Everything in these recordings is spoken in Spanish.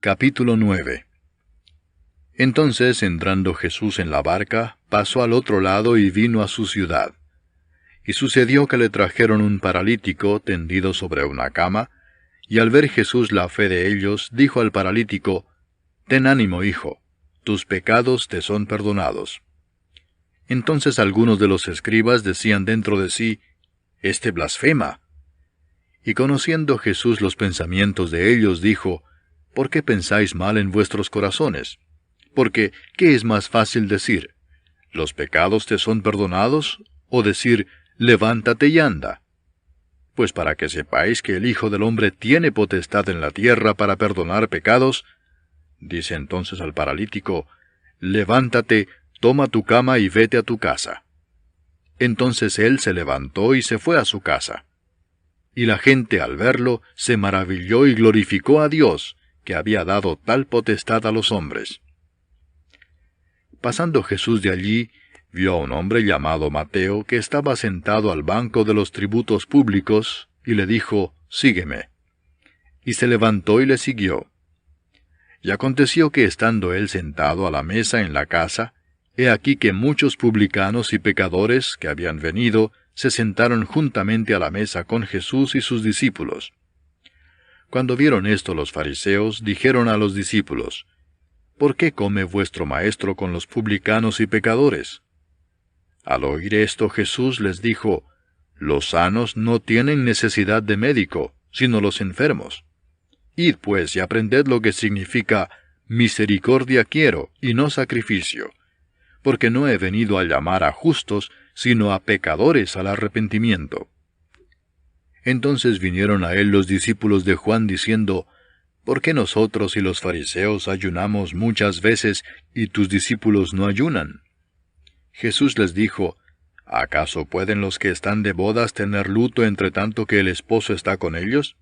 Capítulo 9. Entonces, entrando Jesús en la barca, pasó al otro lado y vino a su ciudad. Y sucedió que le trajeron un paralítico tendido sobre una cama, y al ver Jesús la fe de ellos, dijo al paralítico, «Ten ánimo, hijo, tus pecados te son perdonados». Entonces algunos de los escribas decían dentro de sí, «Este blasfema». Y conociendo Jesús los pensamientos de ellos, dijo, ¿por qué pensáis mal en vuestros corazones? Porque, ¿qué es más fácil decir? ¿Los pecados te son perdonados? ¿O decir, levántate y anda? Pues para que sepáis que el Hijo del Hombre tiene potestad en la tierra para perdonar pecados, dice entonces al paralítico, levántate, toma tu cama y vete a tu casa. Entonces él se levantó y se fue a su casa. Y la gente al verlo se maravilló y glorificó a Dios, que había dado tal potestad a los hombres. Pasando Jesús de allí, vio a un hombre llamado Mateo, que estaba sentado al banco de los tributos públicos, y le dijo, «Sígueme». Y se levantó y le siguió. Y aconteció que estando él sentado a la mesa en la casa, he aquí que muchos publicanos y pecadores que habían venido, se sentaron juntamente a la mesa con Jesús y sus discípulos. Cuando vieron esto los fariseos, dijeron a los discípulos, ¿por qué come vuestro maestro con los publicanos y pecadores? Al oír esto Jesús les dijo, los sanos no tienen necesidad de médico, sino los enfermos. Id pues y aprended lo que significa misericordia quiero, y no sacrificio, porque no he venido a llamar a justos, sino a pecadores al arrepentimiento. Entonces vinieron a él los discípulos de Juan diciendo, ¿por qué nosotros y los fariseos ayunamos muchas veces y tus discípulos no ayunan? Jesús les dijo, ¿acaso pueden los que están de bodas tener luto entre tanto que el esposo está con ellos?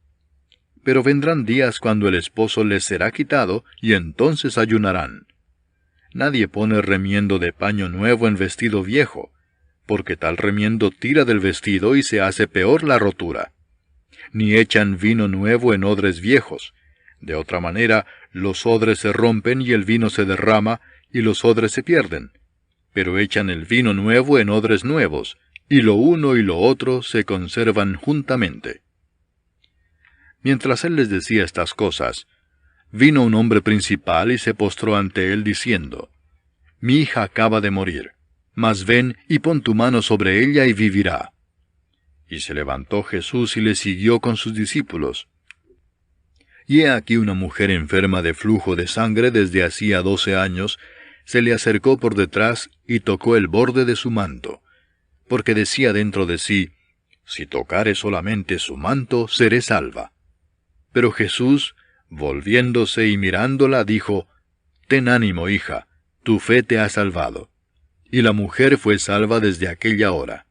Pero vendrán días cuando el esposo les será quitado, y entonces ayunarán. Nadie pone remiendo de paño nuevo en vestido viejo, porque tal remiendo tira del vestido y se hace peor la rotura. Ni echan vino nuevo en odres viejos. De otra manera, los odres se rompen y el vino se derrama, y los odres se pierden. Pero echan el vino nuevo en odres nuevos, y lo uno y lo otro se conservan juntamente. Mientras él les decía estas cosas, vino un hombre principal y se postró ante él diciendo, «Mi hija acaba de morir, mas ven y pon tu mano sobre ella y vivirá». Y se levantó Jesús y le siguió con sus discípulos. Y he aquí una mujer enferma de flujo de sangre desde hacía 12 años, se le acercó por detrás y tocó el borde de su manto, porque decía dentro de sí, «Si tocare solamente su manto, seré salva». Pero Jesús, volviéndose y mirándola, dijo, «Ten ánimo, hija, tu fe te ha salvado». Y la mujer fue salva desde aquella hora.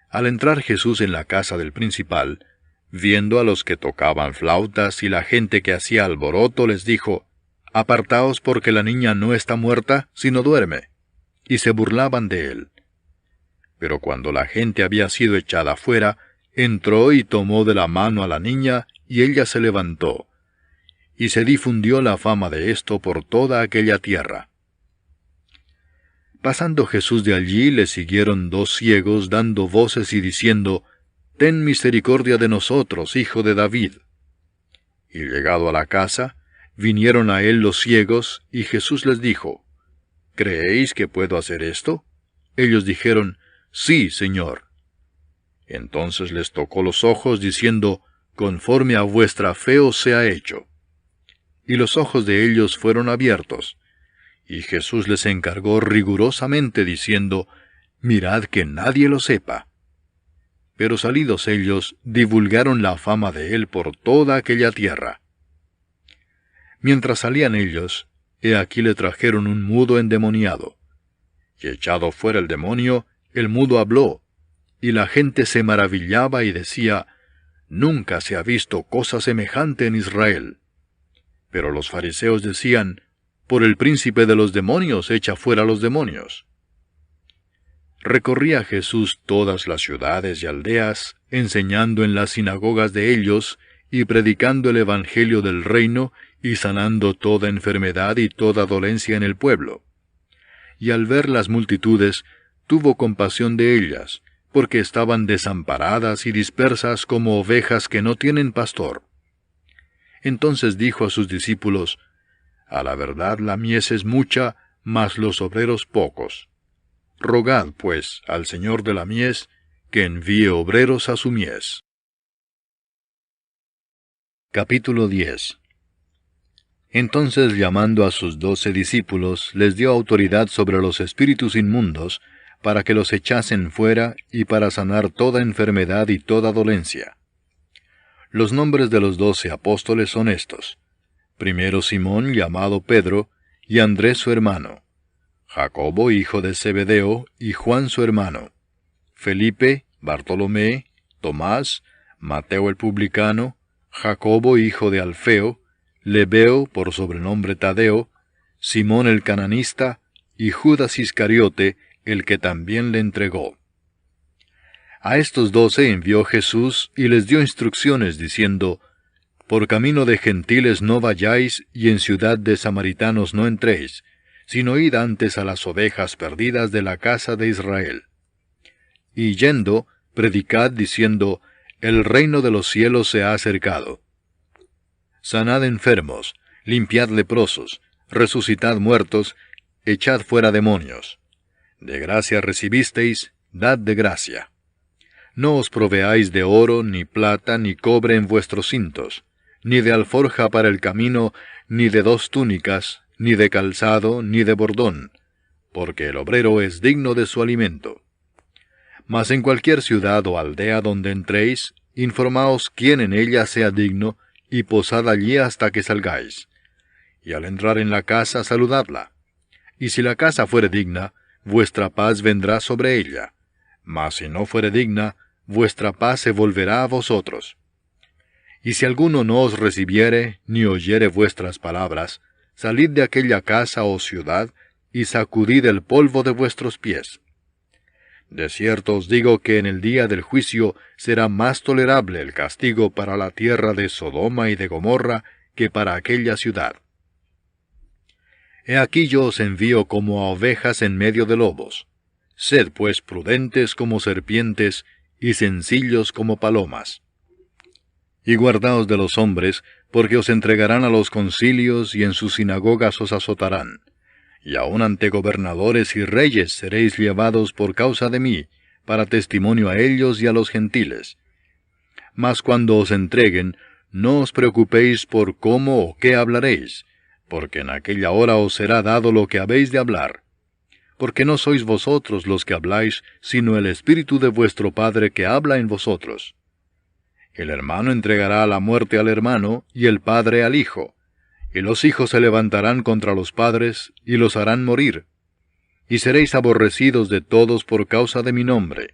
Al entrar Jesús en la casa del principal, viendo a los que tocaban flautas y la gente que hacía alboroto, les dijo, «Apartaos porque la niña no está muerta, sino duerme». Y se burlaban de él. Pero cuando la gente había sido echada fuera, entró y tomó de la mano a la niña, y ella se levantó. Y se difundió la fama de esto por toda aquella tierra. Pasando Jesús de allí, le siguieron 2 ciegos, dando voces y diciendo, «Ten misericordia de nosotros, hijo de David». Y llegado a la casa, vinieron a él los ciegos, y Jesús les dijo, «¿Creéis que puedo hacer esto?» Ellos dijeron, «Sí, Señor». Entonces les tocó los ojos, diciendo, «Conforme a vuestra fe os sea hecho». Y los ojos de ellos fueron abiertos. Y Jesús les encargó rigurosamente, diciendo, «Mirad que nadie lo sepa». Pero salidos ellos, divulgaron la fama de él por toda aquella tierra. Mientras salían ellos, he aquí le trajeron un mudo endemoniado. Y echado fuera el demonio, el mudo habló, y la gente se maravillaba y decía, «Nunca se ha visto cosa semejante en Israel». Pero los fariseos decían, «Por el príncipe de los demonios echa fuera los demonios». Recorría Jesús todas las ciudades y aldeas, enseñando en las sinagogas de ellos, y predicando el evangelio del reino, y sanando toda enfermedad y toda dolencia en el pueblo. Y al ver las multitudes, tuvo compasión de ellas, porque estaban desamparadas y dispersas como ovejas que no tienen pastor. Entonces dijo a sus discípulos, A la verdad la mies es mucha, mas los obreros pocos. Rogad, pues, al Señor de la mies, que envíe obreros a su mies. Capítulo 10. Entonces, llamando a sus 12 discípulos, les dio autoridad sobre los espíritus inmundos, para que los echasen fuera y para sanar toda enfermedad y toda dolencia. Los nombres de los 12 apóstoles son estos: primero Simón, llamado Pedro, y Andrés su hermano; Jacobo, hijo de Zebedeo, y Juan su hermano; Felipe, Bartolomé, Tomás, Mateo el publicano, Jacobo, hijo de Alfeo, Lebeo, por sobrenombre Tadeo, Simón el cananista, y Judas Iscariote, el que también le entregó. A estos 12 envió Jesús y les dio instrucciones diciendo: Por camino de gentiles no vayáis, y en ciudad de samaritanos no entréis, sino id antes a las ovejas perdidas de la casa de Israel. Y yendo, predicad diciendo: El reino de los cielos se ha acercado. Sanad enfermos, limpiad leprosos, resucitad muertos, echad fuera demonios. De gracia recibisteis, dad de gracia. No os proveáis de oro, ni plata, ni cobre en vuestros cintos, ni de alforja para el camino, ni de 2 túnicas, ni de calzado, ni de bordón, porque el obrero es digno de su alimento. Mas en cualquier ciudad o aldea donde entréis, informaos quién en ella sea digno, y posad allí hasta que salgáis. Y al entrar en la casa, saludadla. Y si la casa fuere digna, vuestra paz vendrá sobre ella. Mas si no fuere digna, vuestra paz se volverá a vosotros. Y si alguno no os recibiere, ni oyere vuestras palabras, salid de aquella casa o ciudad, y sacudid el polvo de vuestros pies. De cierto os digo que en el día del juicio será más tolerable el castigo para la tierra de Sodoma y de Gomorra que para aquella ciudad. He aquí yo os envío como a ovejas en medio de lobos. Sed pues prudentes como serpientes, y sencillos como palomas. Y guardaos de los hombres, porque os entregarán a los concilios, y en sus sinagogas os azotarán. Y aun ante gobernadores y reyes seréis llevados por causa de mí, para testimonio a ellos y a los gentiles. Mas cuando os entreguen, no os preocupéis por cómo o qué hablaréis, porque en aquella hora os será dado lo que habéis de hablar. Porque no sois vosotros los que habláis, sino el Espíritu de vuestro Padre que habla en vosotros. El hermano entregará a la muerte al hermano, y el padre al hijo. Y los hijos se levantarán contra los padres, y los harán morir. Y seréis aborrecidos de todos por causa de mi nombre.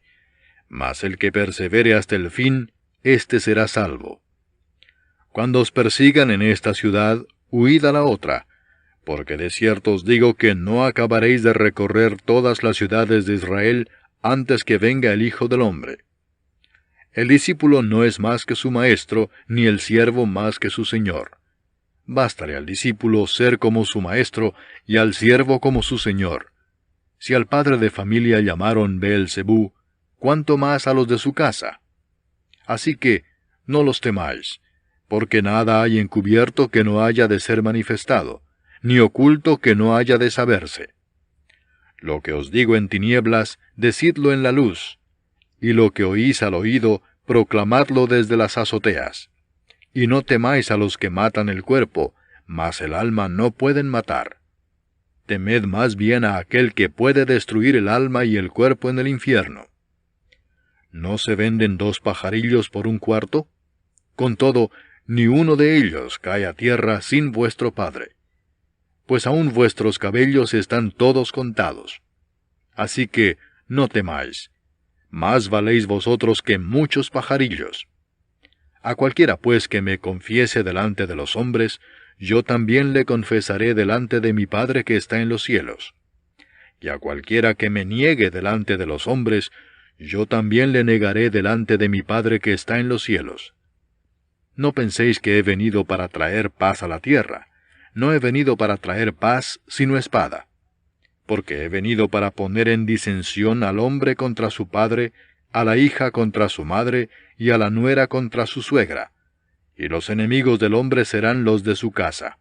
Mas el que persevere hasta el fin, éste será salvo. Cuando os persigan en esta ciudad, huid a la otra, porque de cierto os digo que no acabaréis de recorrer todas las ciudades de Israel antes que venga el Hijo del Hombre. El discípulo no es más que su maestro, ni el siervo más que su señor. Bástale al discípulo ser como su maestro, y al siervo como su señor. Si al padre de familia llamaron Beelzebú, ¿cuánto más a los de su casa? Así que, no los temáis, porque nada hay encubierto que no haya de ser manifestado, ni oculto que no haya de saberse. Lo que os digo en tinieblas, decidlo en la luz, y lo que oís al oído, proclamadlo desde las azoteas. Y no temáis a los que matan el cuerpo, mas el alma no pueden matar. Temed más bien a aquel que puede destruir el alma y el cuerpo en el infierno. ¿No se venden 2 pajarillos por 1 cuarto? Con todo, ni uno de ellos cae a tierra sin vuestro Padre. Pues aun vuestros cabellos están todos contados. Así que no temáis. Más valéis vosotros que muchos pajarillos. A cualquiera pues que me confiese delante de los hombres, yo también le confesaré delante de mi Padre que está en los cielos. Y a cualquiera que me niegue delante de los hombres, yo también le negaré delante de mi Padre que está en los cielos. No penséis que he venido para traer paz a la tierra. No he venido para traer paz, sino espada. Porque he venido para poner en disensión al hombre contra su padre, a la hija contra su madre, y a la nuera contra su suegra. Y los enemigos del hombre serán los de su casa.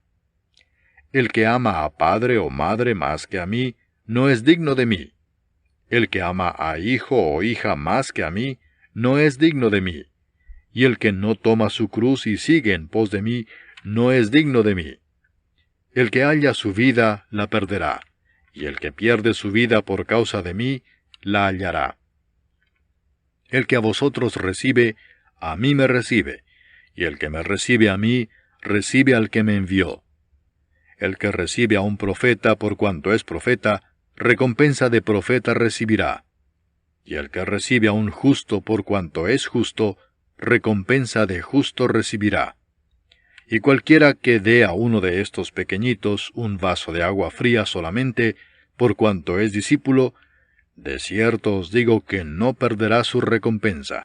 El que ama a padre o madre más que a mí, no es digno de mí. El que ama a hijo o hija más que a mí, no es digno de mí. Y el que no toma su cruz y sigue en pos de mí, no es digno de mí. El que halla su vida, la perderá, y el que pierde su vida por causa de mí, la hallará. El que a vosotros recibe, a mí me recibe, y el que me recibe a mí, recibe al que me envió. El que recibe a un profeta por cuanto es profeta, recompensa de profeta recibirá. Y el que recibe a un justo por cuanto es justo, recompensa de justo recibirá. Y cualquiera que dé a uno de estos pequeñitos un vaso de agua fría solamente, por cuanto es discípulo, de cierto os digo que no perderá su recompensa.